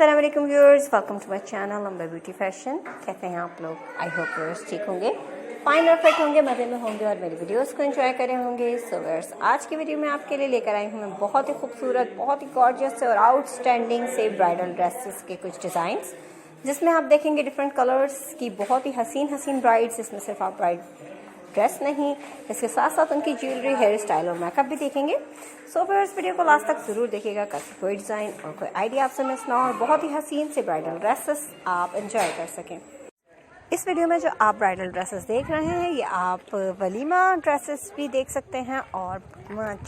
अस्सलाम वालेकुम viewers, welcome to my channel number beauty fashion. कैसे हैं आप लोग? आई होप व्यूअर्स ठीक होंगे, फाइन और फिट होंगे, मज़े में होंगे और मेरी वीडियोस को एंजॉय करे होंगे। सो व्यूअर्स, आज की वीडियो में आपके लिए लेकर आई हूँ मैं बहुत ही खूबसूरत, बहुत ही गॉर्जियस से और आउटस्टैंडिंग से ब्राइडल ड्रेसेस के कुछ डिज़ाइंस, जिसमें आप देखेंगे डिफरेंट कलर्स की बहुत ही हसीन हसीन ब्राइड्स। इसमें सिर्फ आप ब्राइड ड्रेस नहीं, इसके साथ साथ उनकी ज्वेलरी, हेयर स्टाइल और मेकअप भी देखेंगे। सो व्यूअर्स, वीडियो को लास्ट तक ज़रूर देखिएगा, ताकि कोई डिज़ाइन और कोई आइडिया आपसे मिस ना हो और बहुत ही हसीन से ब्राइडल ड्रेसेस आप एंजॉय कर सकें। इस वीडियो में जो आप ब्राइडल ड्रेसेस देख रहे हैं, ये आप वलीमा ड्रेसेस भी देख सकते हैं और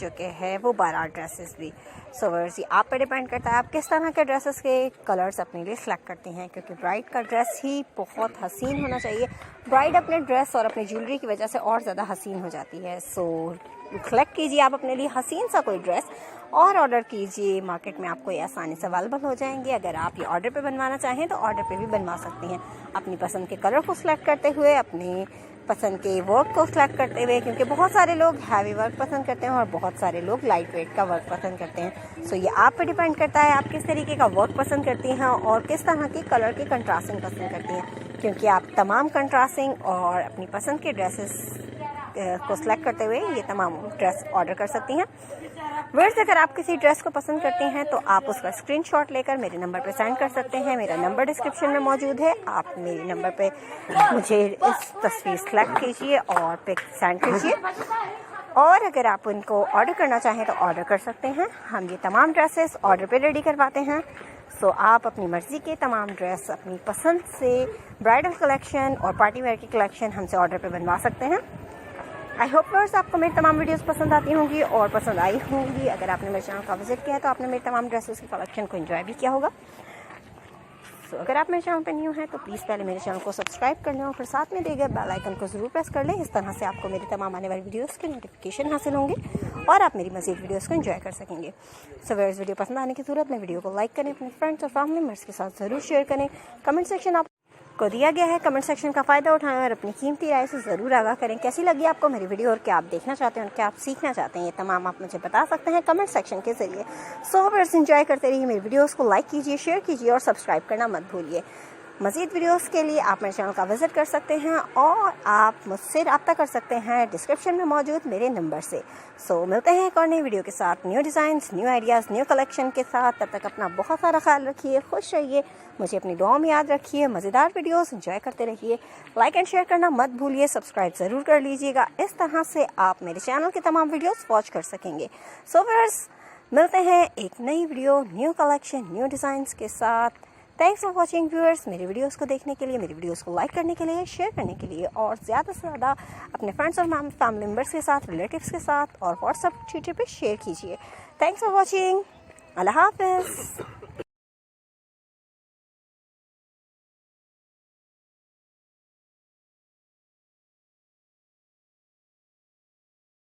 जो कि है वो बारात ड्रेसेस भी। सो व्यूअर्स, ये आप पे डिपेंड करता है आप किस तरह के ड्रेसेस के कलर्स अपने लिए सिलेक्ट करती हैं, क्योंकि ब्राइड का ड्रेस ही बहुत हसीन होना चाहिए। ब्राइड अपने ड्रेस और अपनी ज्वेलरी की वजह से और ज़्यादा हसीन हो जाती है। सो सेलेक्ट कीजिए आप अपने लिए हसीन सा कोई ड्रेस और ऑर्डर कीजिए। मार्केट में आपको ये आसानी से अवेलेबल हो जाएंगे। अगर आप ये ऑर्डर पे बनवाना चाहें तो ऑर्डर पे भी बनवा सकती हैं, अपनी पसंद के कलर को सिलेक्ट करते हुए, अपनी पसंद के वर्क को सिलेक्ट करते हुए, क्योंकि बहुत सारे लोग हैवी वर्क पसंद करते हैं और बहुत सारे लोग लाइट वेट का वर्क पसंद करते हैं। सो ये आप पे डिपेंड करता है आप किस तरीके का वर्क पसंद करती हैं और किस तरह की कलर की कंट्रास्टिंग पसंद करती हैं, क्योंकि आप तमाम कंट्रास्टिंग और अपनी पसंद के ड्रेसेस को सिलेक्ट करते हुए ये तमाम ड्रेस ऑर्डर कर सकती हैं। व्यूअर्स, अगर आप किसी ड्रेस को पसंद करती हैं तो आप उसका स्क्रीनशॉट लेकर मेरे नंबर पर सेंड कर सकते हैं। मेरा नंबर डिस्क्रिप्शन में मौजूद है। आप मेरे नंबर पे मुझे इस तस्वीर सेलेक्ट कीजिए और पिक सेंड कीजिए, और अगर आप उनको ऑर्डर करना चाहें तो ऑर्डर कर सकते हैं। हम ये तमाम ड्रेसेस ऑर्डर पे रेडी करवाते हैं। सो आप अपनी मर्ज़ी के तमाम ड्रेस अपनी पसंद से ब्राइडल कलेक्शन और पार्टी वेयर की कलेक्शन हमसे ऑर्डर पे बनवा सकते हैं। आई होप व्यूअर्स, आपको मेरी तमाम वीडियोस पसंद आती होंगी और पसंद आई होंगी। अगर आपने मेरे चैनल का विजिट किया है तो आपने मेरी तमाम ड्रेसेस की कलेक्शन को एंजॉय भी किया होगा। सो अगर आप मेरे चैनल पर न्यू हैं तो प्लीज़ पहले मेरे चैनल को सब्सक्राइब कर लें और फिर साथ में दिए गए बेल आइकन को ज़रूर प्रेस कर लें। इस तरह से आपको मेरी तमाम आने वाली वीडियोस के नोटिफिकेशन हासिल होंगे और आप मेरी मज़ीद वीडियोस को एंजॉय कर सकेंगे। सो व्यूअर्स, वीडियो पसंद आने की सूरत में वीडियो को लाइक करें, अपने फ्रेंड्स और फैमिली मेम्बर्स के साथ ज़रूर शेयर करें। कमेंट सेक्शन आप को दिया गया है, कमेंट सेक्शन का फ़ायदा उठाएं और अपनी कीमती राय से ज़रूर आगाह करें। कैसी लगी आपको मेरी वीडियो और क्या आप देखना चाहते हैं और क्या आप सीखना चाहते हैं, ये तमाम आप मुझे बता सकते हैं कमेंट सेक्शन के ज़रिए। सो व्यूअर्स, एंजॉय करते रहिए, मेरी वीडियोस को लाइक कीजिए, शेयर कीजिए और सब्सक्राइब करना मत भूलिए। मज़ीद वीडियोस के लिए आप मेरे चैनल का विज़िट कर सकते हैं और आप मुझसे रब्ता कर सकते हैं डिस्क्रिप्शन में मौजूद मेरे नंबर से। सो मिलते हैं एक और नई वीडियो के साथ, new designs, new ideas, new collection के साथ। तब तक अपना बहुत सारा ख्याल रखिए, खुश रहिए, मुझे अपनी दुआओं में याद रखिए। मज़ेदार वीडियोस एंजॉय करते रहिए, लाइक एंड शेयर करना मत भूलिए, सब्सक्राइब ज़रूर कर लीजिएगा। इस तरह से आप मेरे चैनल के तमाम वीडियोस वॉच कर सकेंगे। सो व्यूअर्स, मिलते हैं एक नई video, new collection, new designs के साथ। Thanks for watching viewers. मेरी वीडियोस को देखने के लिए, मेरी वीडियोस को लाइक करने के लिए, शेयर करने के लिए और ज़्यादा से ज़्यादा अपने फ्रेंड्स और फैमिली मेम्बर्स के साथ, रिलेटिव्स के साथ और व्हाट्सएप ट्विटर पे शेयर कीजिए। Thanks for watching. अल्लाह हाफ़िज़।